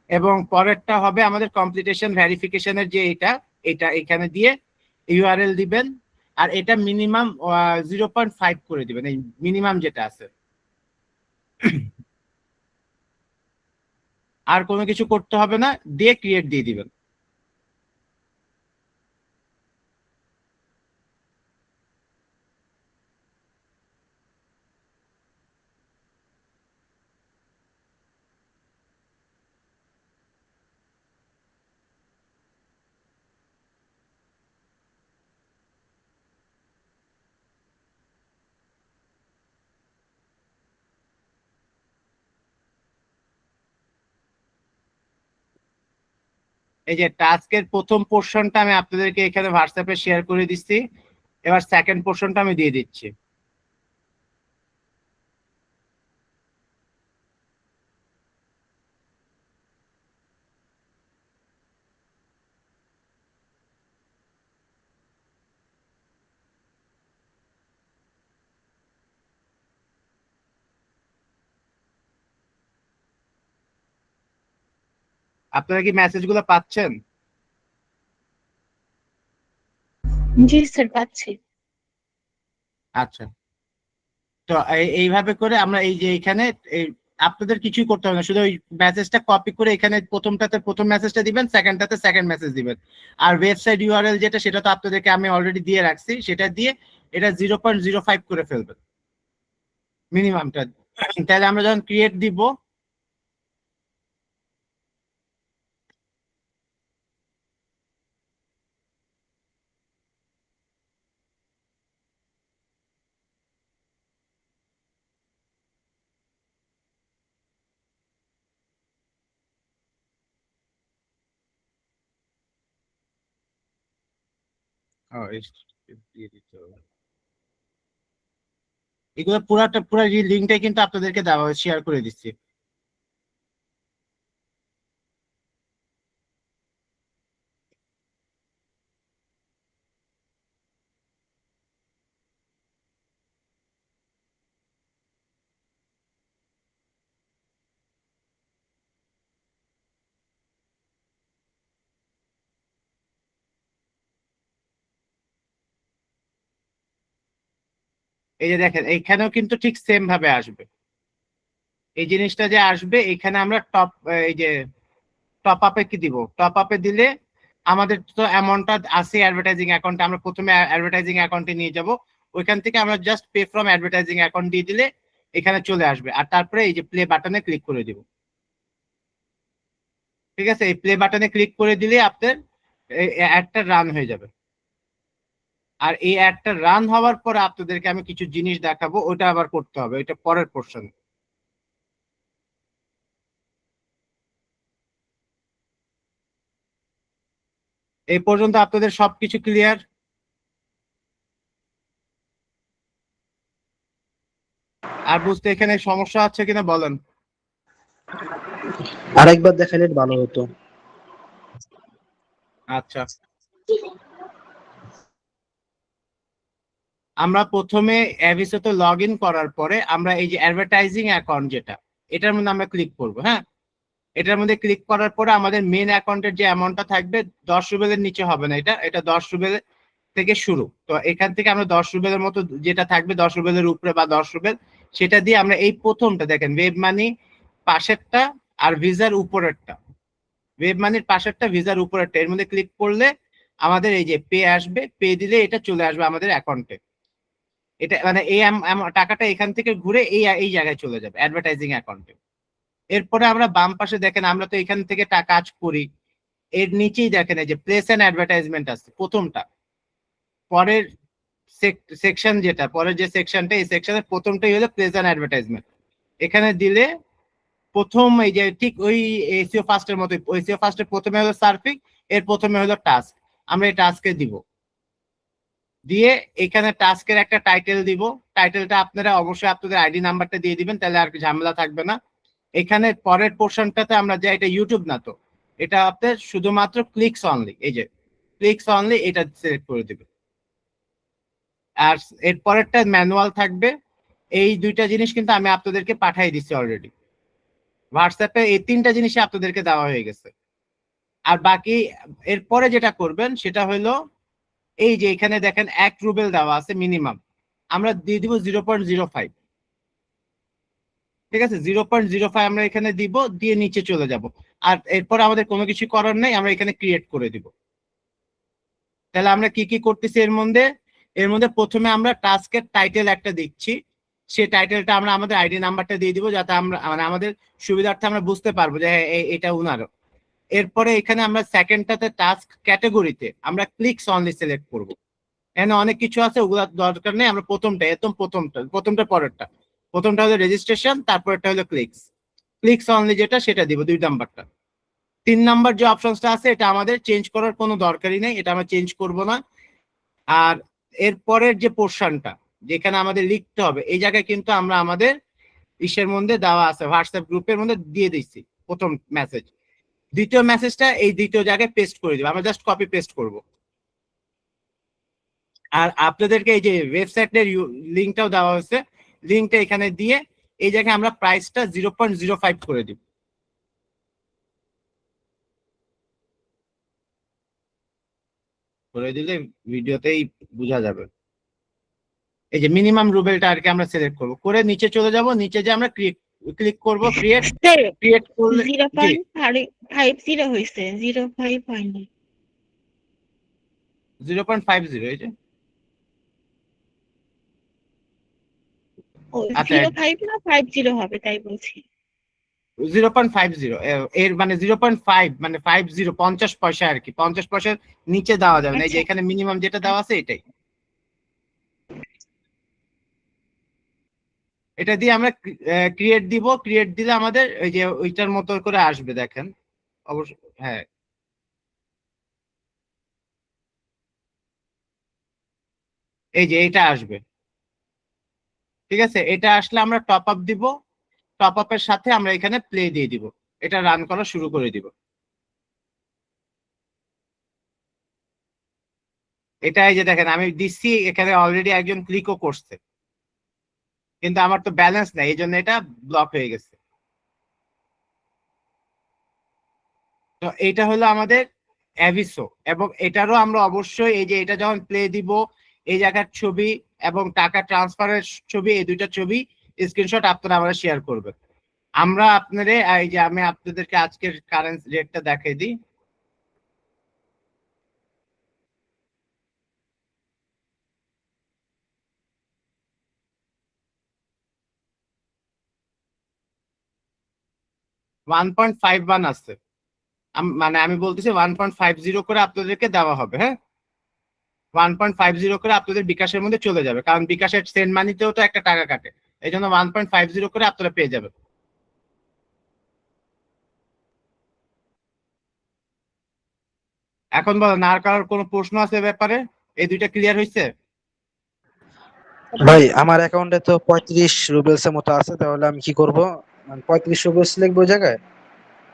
এবং পরেরটা হবে আমাদের কমপ্লিটেশন ভেরিফিকেশনের যে এটা এটা এখানে দিয়ে ইউআরএল দিবেন। আর এটা মিনিমাম 0.5 করে দিবেন, এই মিনিমাম যেটা আছে। আর কোনো কিছু করতে হবে না, দিয়ে ক্রিয়েট দিয়ে দিবেন। এই যে টাস্কের প্রথম পোর্শনটা আমি আপনাদেরকে এখানে হোয়াটসঅ্যাপে শেয়ার করে দিচ্ছি, এবার সেকেন্ড পোর্শনটা আমি দিয়ে দিচ্ছি। আপনারা কি মেসেজগুলো পাচ্ছেন? জি স্যার, পাচ্ছি। আচ্ছা, তো এইভাবে করে আমরা এই যে এখানে এই আপনাদের কিছুই করতে হবে না, শুধু ওই মেসেজটা কপি করে এখানে প্রথমটাতে প্রথম মেসেজটা দিবেন, সেকেন্ডটাতে সেকেন্ড মেসেজ দিবেন। আর ওয়েবসাইট ইউআরএল যেটা, সেটা তো আপনাদেরকে আমি অলরেডি দিয়ে রাখছি, সেটা দিয়ে এটা 0.05 করে ফেলবেন মিনিমামটা। তাহলে আমরা যখন ক্রিয়েট দিব, ও, দিয়ে দিতে হবে। এগুলো পুরাটা পুরা লিঙ্কটাই কিন্তু আপনাদেরকে দেওয়া শেয়ার করে দিচ্ছি। এই যে দেখেন, এইখানেও কিন্তু ঠিক সেম ভাবে আসবে। এই জিনিসটা যে আসবে, এখানে আমরা টপ, এই যে টপ আপে কি দিব, টপ আপে দিলে আমাদের তো অ্যামাউন্টটা আছে অ্যাডভার্টাইজিং অ্যাকাউন্টে, আমরা প্রথমে অ্যাডভার্টাইজিং অ্যাকাউন্টে নিয়ে যাব, ওইখান থেকে আমরা just pay from advertising account দিয়ে দিলে এখানে চলে আসবে। আর তারপরে এই যে প্লে বাটনে ক্লিক করে দিব। ঠিক আছে, এই প্লে বাটনে ক্লিক করে দিলে আপনার অ্যাডটা রান হয়ে যাবে। আর এই অ্যাডটা রান হওয়ার পরে আপনাদেরকে আমি কিছু জিনিস দেখাবো, ওটা আবার করতে হবে, এটা পরের পোর্শন। এই পর্যন্ত আপনাদের সবকিছু ক্লিয়ার? আর বুঝতে এখানে সমস্যা আছে কিনা বলেন। আরেকবার দেখালে ভালো হতো। আচ্ছা, আমরা প্রথমে অ্যাভিসোতে লগ ইন করার পরে আমরা এই যে অ্যাডভার্টাইজিং অ্যাকাউন্ট যেটা, এটার মধ্যে আমরা ক্লিক করব। হ্যাঁ, এটার মধ্যে ক্লিক করার পরে আমাদের মেন অ্যাকাউন্টের যে অ্যামাউন্টটা থাকবে 10 রুবেলের নিচে হবে না, এটা 10 রুবেল থেকে শুরু। তো এখান থেকে আমরা 10 রুবেলের মতো যেটা থাকবে, 10 রুবেলের উপরে বা 10 রুবেল, সেটা দিয়ে আমরা এই প্রথমটা দেখেন ওয়েব মানি পাশেরটা আর ভিসার উপরেরটা, ওয়েব মানির পাশেরটা ভিসার উপরেরটা, এর মধ্যে ক্লিক করলে আমাদের এই যে পে আসবে, পে দিলে এটা চলে আসবে আমাদের অ্যাকাউন্টে। এটা মানে এই টাকাটা এখান থেকে ঘুরে এই এই জায়গায় চলে যাবে অ্যাডভার্টাইজিং অ্যাকাউন্টে। এরপরে আমরা বাম পাশে দেখেন, আমরা তো এখান থেকে কাজ করি, এর নিচেই দেখেন এই যে প্লেস এন্ড অ্যাডভার্টাইজমেন্ট আছে প্রথমটা। পরের সেকশন যেটা, পরের যে সেকশনটা, এই সেকশনের প্রথমটাই হলো প্লেস এন্ড অ্যাডভার্টাইজমেন্ট। এখানে দিলে প্রথম এই যে ঠিক ওই এসইও ফার্স্টের মতো, এসইও ফার্স্টের প্রথমে হলো সার্ফিং, এর প্রথমে হলো টাস্ক, আমরা এই টাস্কে দিব। দিয়ে এখানে টাস্কের একটা টাইটেল দিব, টাইটেলটা আপনারা অবশ্যই আপনাদের আইডি নাম্বারটা দিয়ে দিবেন, তাহলে আর ঝামেলা থাকবে না। এখানে পরের পোর্শনটাতে আমরা যে, এটা ইউটিউব না তো, এটা আপনার শুধুমাত্র ক্লিকস অনলি, এই যে ক্লিকস অনলি, এটা সিলেক্ট করে দিবেন। আর এর পরেরটা ম্যানুয়াল থাকবে। এই দুইটা জিনিস কিন্তু আমি আপনাদেরকে পাঠিয়ে দিচ্ছি অলরেডি হোয়াটসঅ্যাপে, এই তিনটা জিনিসই আপনাদেরকে দেওয়া হয়ে গেছে। আর বাকি এরপরে যেটা করবেন সেটা হলো, এই যে এখানে দেখেন 1 রুবেল দেওয়া আছে মিনিমাম, আমরা দিয়ে দিব 0.05। ঠিক আছে, 0.05 আমরা এখানে দিব, দিয়ে নিচে চলে যাব। আর এরপর আমাদের কোনো কিছু করার নেই, আমরা এখানে ক্রিয়েট করে দিব। তাহলে আমরা কি কি করতেছি এর মধ্যে প্রথমে আমরা টাস্কের টাইটেল একটা দিচ্ছি, সেই টাইটেলটা আমরা আমাদের আইডি নাম্বারটা দিয়ে দিব, যাতে আমরা মানে আমাদের সুবিধার্থে আমরা বুঝতে পারবো যে হ্যাঁ এটা উনারও। এরপরে এখানে আমরা সেকেন্ডটাতে টাস্ক ক্যাটাগরিতে আমরা ক্লিকস অনলি সিলেক্ট করব। এখানে অনেক কিছু আছে, ওগুলো দরকার নেই, আমরা প্রথমটা একদম প্রথমটা পরেরটা, প্রথমটা হলো রেজিস্ট্রেশন, তারপরটা হলো ক্লিকস অনলি যেটা, সেটা দিব 2 নাম্বারটা। 3 নাম্বার যে অপশনসটা আছে এটা আমাদের চেঞ্জ করার কোনো দরকারই নেই, এটা আমরা চেঞ্জ করব না। আর এর পরের যে পোর্শনটা যেখানে আমাদের লিখতে হবে, এই জায়গায় কিন্তু আমরা আমাদের ইসের মধ্যে দেওয়া আছে, হোয়াটসঅ্যাপ গ্রুপের মধ্যে দিয়ে দিচ্ছি প্রথম মেসেজ। দ্বিতীয় মেসেজটা এই দ্বিতীয় জায়গায় পেস্ট করে দিব, আমরা জাস্ট কপি পেস্ট করব। আর আপনাদেরকে এই যে ওয়েবসাইটের লিঙ্কটাও দেওয়া হয়েছে, লিঙ্কটা এখানে দিয়ে এই জায়গায় আমরা প্রাইসটা 0.05 করে দিব। করে দিলে ভিডিওতেই বোঝা যাবে। এই যে মিনিমাম রুবেলটা আর কি আমরা সিলেক্ট করব, করে নিচে চলে যাব, নিচে যে আমরা ক্লিক করব ক্রিয়েট। স্যার ক্রিয়েট করলে জিরো জি পয়েন্ট 5 হয়েছে, 0.5 হয়নি। 0.50 এই যে ও আচ্ছা 0.5 না 50 হবে তাই বলছি। 0.50 এর মানে 0.5 মানে 50 50 পয়সা আর কি, 50 পয়সার নিচে দেওয়া যাবে না। এই যে আচ্ছা এখানে মিনিমাম যেটা দেওয়া আছে এটাই, এটা দিয়ে আমরা ক্রিয়েট দিব। ক্রিয়েট দিলে আমাদের এই যে ওইটার মতো করে আসবে দেখেন অবশ্য। হ্যাঁ এই যে এটা আসবে, ঠিক আছে। এটা আসলে আমরা টপ আপ দিব, টপ আপের সাথে আমরা এখানে প্লে দিয়ে দিব, এটা রান করা শুরু করে দিব। এটা এই যে দেখেন আমি দিচ্ছি, এখানে অলরেডি একজন ক্লিকও করছে, কিন্তু আমার তো ব্যালেন্স নাই, এই জন্য এটা ব্লক হয়ে গেছে। তো এটা হলো আমাদের অ্যাভিসো, এবং এটারও আমরা অবশ্যই এই যে এটা যখন প্লে দিব, এই জায়গার ছবি এবং টাকা ট্রান্সফারের ছবি, এই দুইটা ছবি স্ক্রিনশট আপনারা আমরা শেয়ার করবেন। আমরা আপনাদের এই যে আমি আপনাদেরকে আজকের কারেন্ট রেটটা দেখিয়ে দিই। ওয়ান পয়েন্ট ফাইভ ওয়ান আছে, মানে আমি বলতেছি 1.50 করে আপনাদেরকে দেওয়া হবে। হ্যাঁ 1.50 করে আপনাদের বিকাশের মধ্যে চলে যাবে, কারণ বিকাশের সেন্ড মানিতেও তো একটা টাকা কাটে, এই জন্য 1.50 করে আপনারা পেয়ে যাবেন। এখন বলেন আর কারোর কোনো প্রশ্ন আছে এ ব্যাপারে? এই দুইটা ক্লিয়ার হয়েছে? ভাই আমার অ্যাকাউন্টে তো 35 রুবেলস এর মতো আছে, তাহলে আমি কি করব? 35 রুবেলস লিখবো ওই জায়গায়?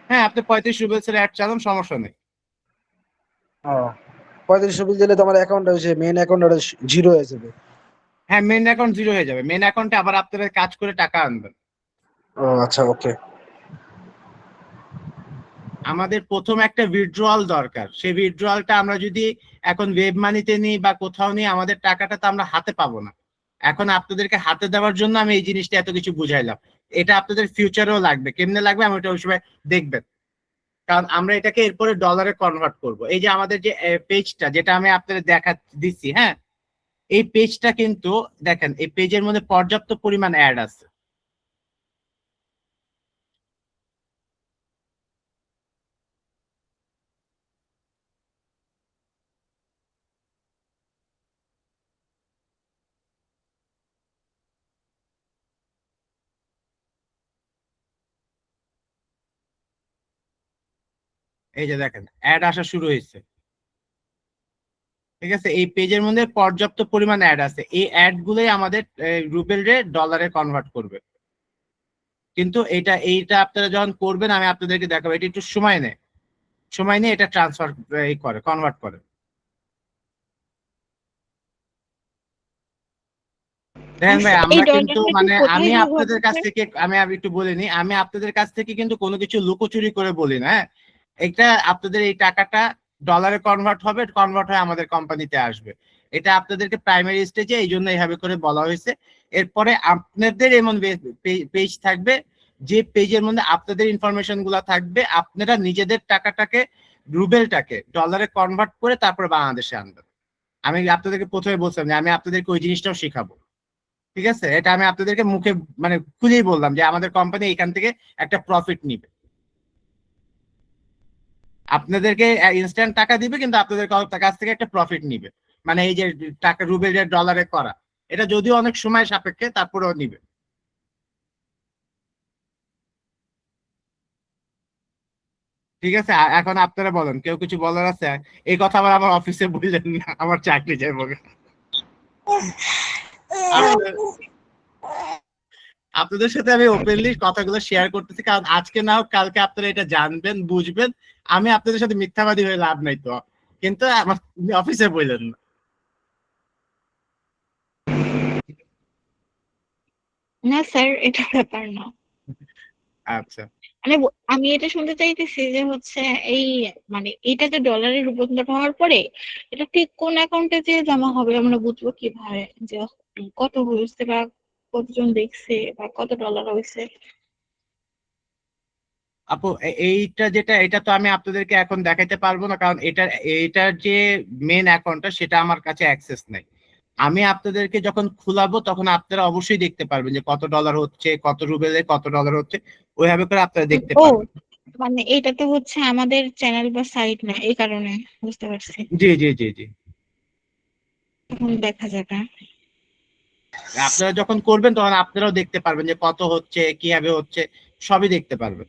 হ্যাঁ আপনি 35 রুবেলসের অ্যাড চালান, সমস্যা নেই। ও, 35 রুবেল দিলে তো আমার অ্যাকাউন্টে হচ্ছে মেইন অ্যাকাউন্টে জিরো হয়ে যাবে। হ্যাঁ মেন অ্যাকাউন্ট জিরো হয়ে যাবে, মেন অ্যাকাউন্টে আবার আপনারা কাজ করে টাকা আনবেন। ও আচ্ছা, ওকে। আমাদের প্রথম একটা উইথড্রয়াল দরকার, সেই উইথড্রয়ালটা আমরা যদি এখন ওয়েব মানিতে নিই বা কোথাও নিই, আমাদের টাকাটা তো আমরা হাতে পাবো না। এখন আপনাদেরকে হাতে দেওয়ার জন্য আমি এই জিনিসটা এত কিছু বুঝাইলাম, এটা আপনাদের ফিউচারেও লাগবে, কেমনে লাগবে আমি ওটা ওই সময় দেখবেন। কারণ আমরা এটাকে এরপরে ডলারে কনভার্ট করব। এই যে আমাদের যে পেজটা যেটা আমি আপনাদের দেখা দিচ্ছি, হ্যাঁ এই পেজটা কিন্তু দেখেন, এই পেজের মধ্যে পর্যাপ্ত পরিমাণ অ্যাড আছে। এই যে দেখেন অ্যাড আসা শুরু হয়েছে, ঠিক আছে। এই পেজের মধ্যে পর্যাপ্ত পরিমাণ অ্যাড আছে, এই অ্যাড গুলোই আমাদের রুবেল রে ডলারে কনভার্ট করবে। কিন্তু এইটা আপনারা যখন করবেন আমি আপনাদেরকে দেখাবো, এটা একটু সময় নেয়, সময় নিয়ে এটা ট্রান্সফার করে কনভার্ট করে। দেখেন ভাই এই আমরা কিন্তু ডলারটা কি মানে কোথায় আমি যোগ হবে আপনাদের কাছ স্যার? থেকে আমি আর একটু বলে নিই, আমি আপনাদের কাছ থেকে কিন্তু কোনো কিছু লুকোচুরি করে বলি না। হ্যাঁ এটা আপনাদের এই টাকাটা ডলারে কনভার্ট হবে, কনভার্ট হয়ে আমাদের কোম্পানিতে আসবে। এটা আপনাদেরকে প্রাইমারি স্টেজে এই জন্য এইভাবে করে বলা হয়েছে। এরপরে আপনাদের এমন পেজ থাকবে যে পেজের মধ্যে আপনাদের ইনফরমেশন গুলা থাকবে, আপনারা নিজেদের টাকাটাকে রুবেলটাকে ডলারে কনভার্ট করে তারপর বাংলাদেশে আনবেন। আমি আপনাদেরকে প্রথমে বলছিলাম যে আমি আপনাদেরকে ওই জিনিসটাও শেখাবো, ঠিক আছে। এটা আমি আপনাদেরকে মুখে মানে খুলেই বললাম যে আমাদের কোম্পানি এখান থেকে একটা প্রফিট নিবে, আপনাদেরকে ইনস্ট্যান্ট টাকা দিবে কিন্তু আপনাদের কাছ থেকে একটা প্রফিট নিবে। মানে এই যে টাকা রুবেল ডলারে করা, এটা যদিও অনেক সময় সাপেক্ষে তারপরেও নিবে। ঠিক আছে, এখন আপনারা বলেন, কেউ কিছু বলার আছে? এই কথা আবার আমার অফিসে বললেন না, আমার চাকরি যাবো। আপনাদের আপনাদের সাথে আমি ওপেনলি কথাগুলো শেয়ার করতেছি, কারণ আজকে না হোক কালকে আপনারা এটা জানবেন, বুঝবেন। আমি আপনাদের সাথে মিথ্যাবাদী হয়ে লাভ নাই তো, কিন্তু আমার অফিসে বললেন না। না স্যার, এটা ব্যাপার না। আচ্ছা, মানে আমি এটা শুনতে চাইতেছি যে হচ্ছে এই মানে এটা যে ডলারে রূপান্তর হওয়ার পরে এটা ঠিক কোন অ্যাকাউন্টে যে জমা হবে আমরা বুঝবো কিভাবে যে কত হয়েছে বা কতজন দেখছে বা কত ডলার হয়েছে? আপু এইটা যেটা, এটা তো আমি আপনাদেরকে এখন দেখাইতে পারবো না, কারণ এটার যে মেন অ্যাকাউন্টটা সেটা আমার কাছে অ্যাক্সেস নাই। আমি আপনাদেরকে যখন খুলাবো তখন আপনারা অবশ্যই দেখতে পারবেন যে কত ডলার হচ্ছে, কত রুবেলে কত ডলার হচ্ছে, ওইভাবে করে আপনারা দেখতে ও, পারবেন। মানে এইটা তো হচ্ছে আমাদের চ্যানেল বা সাইট না, এই কারণে। বুঝতে পারছি, জি জি জি জি। এখন দেখা যাবে। আপনারা যখন করবেন তখন আপনারাও দেখতে পারবেন যে কত হচ্ছে, কিভাবে হচ্ছে, সবই দেখতে পারবেন।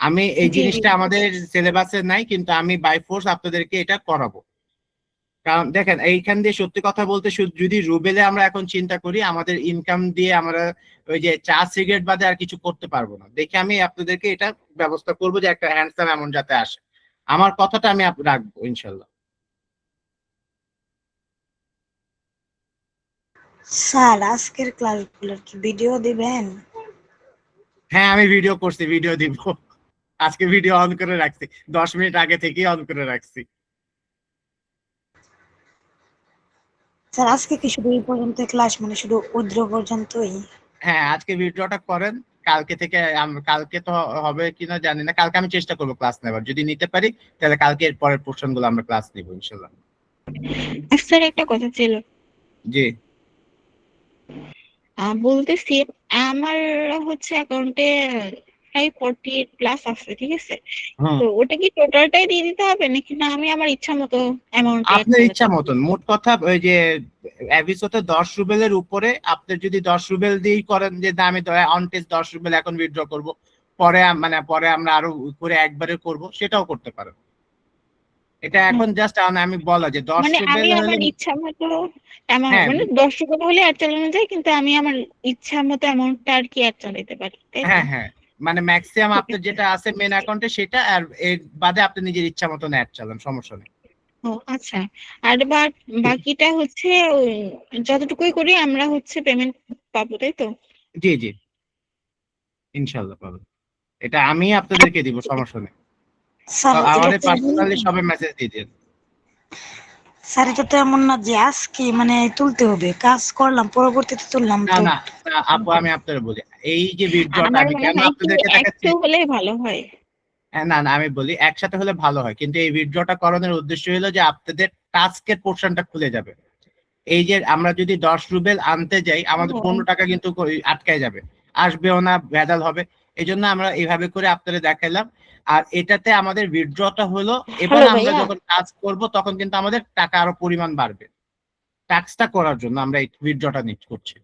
আমি এই জি জি। জিনিসটা আমাদের সিলেবাসে নাই, কিন্তু আমি বাই ফোর্স আপনাদেরকে এটা করাবো। কারণ দেখেন, এইখান দিয়ে সত্যি কথা বলতে যদি রুবেলে আমরা এখন চিন্তা করি, আমাদের ইনকাম দিয়ে আমরা ওই যে চা সিগারেট বাদে আর কিছু করতে পারবো না। দেখে আমি আপনাদেরকে এটা ব্যবস্থা করবো যে একটা হ্যান্ডসাম অ্যামাউন্ট যাতে আসে। আমার কথাটা আমি রাখবো ইনশাল্লাহ। স্যার আজকের ক্লাসগুলোর কি ভিডিও দিবেন? হ্যাঁ, আমি ভিডিও করছি, ভিডিও দিব। আজকে ভিডিও অন করে রাখছি, 10 মিনিট আগে থেকেই অন করে রাখছি। স্যার আজকে কি শুধু এই পর্যন্ত ক্লাস, মানে শুধু উদ্র পর্যন্তই? হ্যাঁ, আজকে ভিডিওটা করেন। কালকে থেকে কালকে তো হবে কিনা জানি না, কালকে আমি চেষ্টা করবো ক্লাস নেবার, যদি নিতে পারি তাহলে কালকে এর পরের পোর্শন গুলো আমরা ক্লাস নিবো ইনশাল্লাহ। স্যার একটা কথা ছিল, জি। বলতেছি আমার হচ্ছে অ্যাকাউন্টে প্রায় 48+ আছে, ঠিক আছে? হুম। তো ওটা কি টোটালটাই দিয়ে দিতে হবে নাকি না আমি আমার ইচ্ছা মতো অ্যামাউন্ট অ্যাড আপনার করে ইচ্ছা দেবো? মতন, মোট কথা ওই যে অ্যাভিসোতে 10 রুবেলের উপরে আপনি যদি 10 রুবেল দিয়েই করেন যে না আমি অন টেস্ট 10 রুবেল এখন উইথড্র করবো, পরে মানে পরে আমরা আরো করে একবারে করব, সেটাও করতে পারেন। এটা এখন জাস্ট আমি বলা যে দশ মানে আমি রুবেল হলে। আমার ইচ্ছা মতো অ্যামাউন্ট, হ্যাঁ মানে 10 টাকা হলে অ্যাড চালানো যায়, কিন্তু আমি আমার ইচ্ছা মতো অ্যামাউন্টটা আর কি অ্যাড চালাতে পারি, তাই তো? হ্যাঁ হ্যাঁ, মানে ম্যাক্সিমাম ঠিক আপনার আছে। যেটা আছে মেন অ্যাকাউন্টে সেটা, আর এর বাদে আপনি নিজের ইচ্ছা মতন অ্যাড চালান, সমস্যা নেই। ও আচ্ছা। আর বাকিটা হচ্ছে ওই যতটুকুই করি আমরা হচ্ছে পেমেন্ট পাবো, তাই তো? জি জি, ইনশাল্লাহ পাবেন। এটা আমি আপনাদেরকে দিব, সমস্যা নেই। স্যার এটা আমাদের তো পার্সোনালি সবে মেসেজ দিয়ে দিন। স্যার এটা তো এমন না যে আজকে মানে তুলতে হবে, কাজ করলাম পরবর্তীতে তুললাম না তো। না না, আপু আমি আপনাদের বলি, এই যে উইথড্রটা আমার আমি মনে কেন হয় কি আপনাদেরকে দেখাচ্ছি। একটু হলেই ভালো হয়। না না, আমি বলি একসাথে হলে ভালো হয়, কিন্তু এই উইথড্রটা করানোর উদ্দেশ্য হলো যে আপনাদের টাস্কের পোর্শনটা খুলে যাবে। এই যে আমরা যদি 10 রুবেল আনতে যাই, আমাদের ও 15 টাকা কিন্তু আটকায় যাবে, আসবেও না, ভেজাল হবে। এই জন্য আমরা এইভাবে করে আপনাদের দেখাইলাম। আর এটাতে আমাদের উইথড্রটা হলো, এবার হ্যালো আমরা ভাইয়া। যখন কাজ করব তখন কিন্তু আমাদের টাকা আরো পরিমাণ বাড়বে। টাস্কটা করার জন্য আমরা এই উইথড্রটা করছি।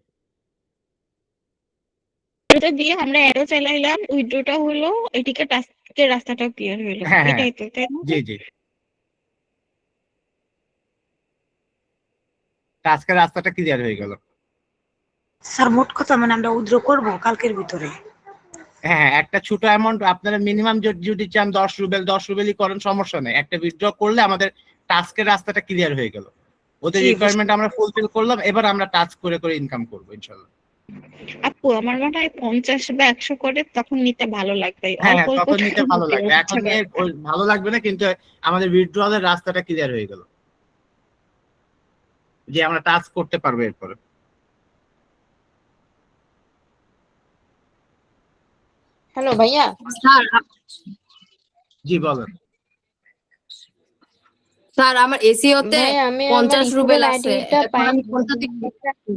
এটা দিয়ে আমরা অ্যাডও চালাইলাম, উইথড্রটা হলো, এদিকে টাস্কের রাস্তাটা ক্লিয়ার হইলো, হ্যাঁ হ্যাঁ, এটাই তো, তাই না? জি জি, টাস্কের রাস্তাটা ক্লিয়ার হয়ে গেল। স্যার মোট কথা মানে আমরা উদ্র করব কালকের ভিতরে? হ্যাঁ হ্যাঁ, একটা ছোট অ্যামাউন্ট আপনারা মিনিমাম যদি চান 10 রুবেল, 10 রুবেলই করেন, সমস্যা নেই। একটা উইথড্র করলে আমাদের টাস্কের রাস্তাটা ক্লিয়ার হয়ে গেল, ওদের জি রিকোয়ারমেন্ট আমরা ফুলফিল করলাম, এবার আমরা টাস্ক করে করে ইনকাম করবো ইনশাল্লাহ। আপু আমার মনে হয় 50 বা 100 করে তখন নিতে ভালো লাগবে, হ্যাঁ অল্প হ্যাঁ, অল্প তখন নিতে টাকা ভালো নিতে লাগবে, ইচ্ছা এখন করে নিয়ে না। ভালো লাগবে না, কিন্তু আমাদের উইথড্রয়ালের রাস্তাটা ক্লিয়ার হয়ে গেল, যে আমরা টাস্ক করতে পারবো এরপরে। হ্যালো ভাইয়া। স্যার জি বলেন। স্যার আমার এসিওতে ভাইয়া আমি আমার 50 রুবেল ইকুবেল আছে, আইডিটা এখন পাই। আমি কোনটা থেকে রাখি?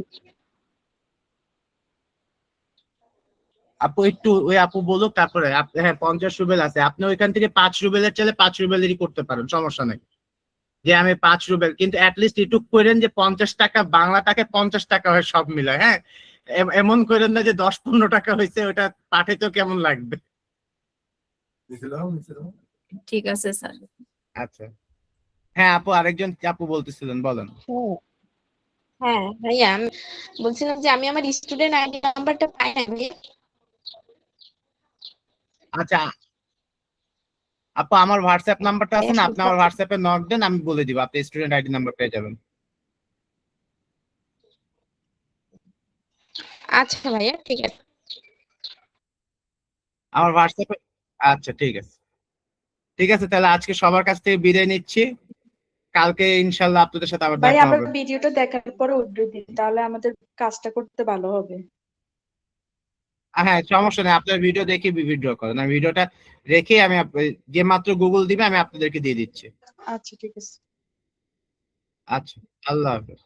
আপু একটু ওই আপু বলুক, তারপরে হ্যাঁ 50 রুবেল আছে, আপনি ওইখান থেকে 5 রুবেলের চাইলে 5 রুবেলেরই করতে পারেন, সমস্যা নেই। যে আমি 5 রুবেল, কিন্তু অ্যাটলিস্ট এটুক করেন যে 50 টাকা বাংলা টাকায় 50 টাকা হয় সব মিলায়, হ্যাঁ। এমন করেন না যে 10-15 টাকা হয়েছে, ওটা পাঠাইতেও কেমন লাগবে। ঠিক আছে স্যার। আচ্ছা, হ্যাঁ আপু, আরেকজন আপু বলতেছিলেন, বলেন। হ্যাঁ ভাইয়া, আমি বলছিলাম যে আমি আমার স্টুডেন্ট আইডি নাম্বারটা পাই না ভাইয়া। আচ্ছা আপু, আমার হোয়াটসঅ্যাপ নাম্বারটা আছে না, আপনি আমার হোয়াটসঅ্যাপে নক দেন, আমি বলে দিব, আপনি স্টুডেন্ট আইডি নাম্বার পেয়ে যাবেন। আচ্ছা ভাইয়া, ঠিক আছে। আমার হোয়াটসঅ্যাপে, আচ্ছা ঠিক আছে, ঠিক আছে, তাহলে আজকে সবার কাছ থেকে বিদায় নিচ্ছি। কালকে ইনশাল্লাহ আপনাদের সাথে আবার ভাই দেখা আমরা হবে। ভিডিওটা দেখার পরে উইথড্র দিই, তাহলে আমাদের কাজটা করতে ভালো হবে। হ্যাঁ সমস্যা নেই, আপনার ভিডিও দেখে উইথড্র করেন, আমি ভিডিওটা রেখে আমি যে মাত্র গুগল দিবে আমি আপনাদেরকে দিয়ে দিচ্ছি। আচ্ছা ঠিক আছে। আচ্ছা, আল্লাহ হাফেজ।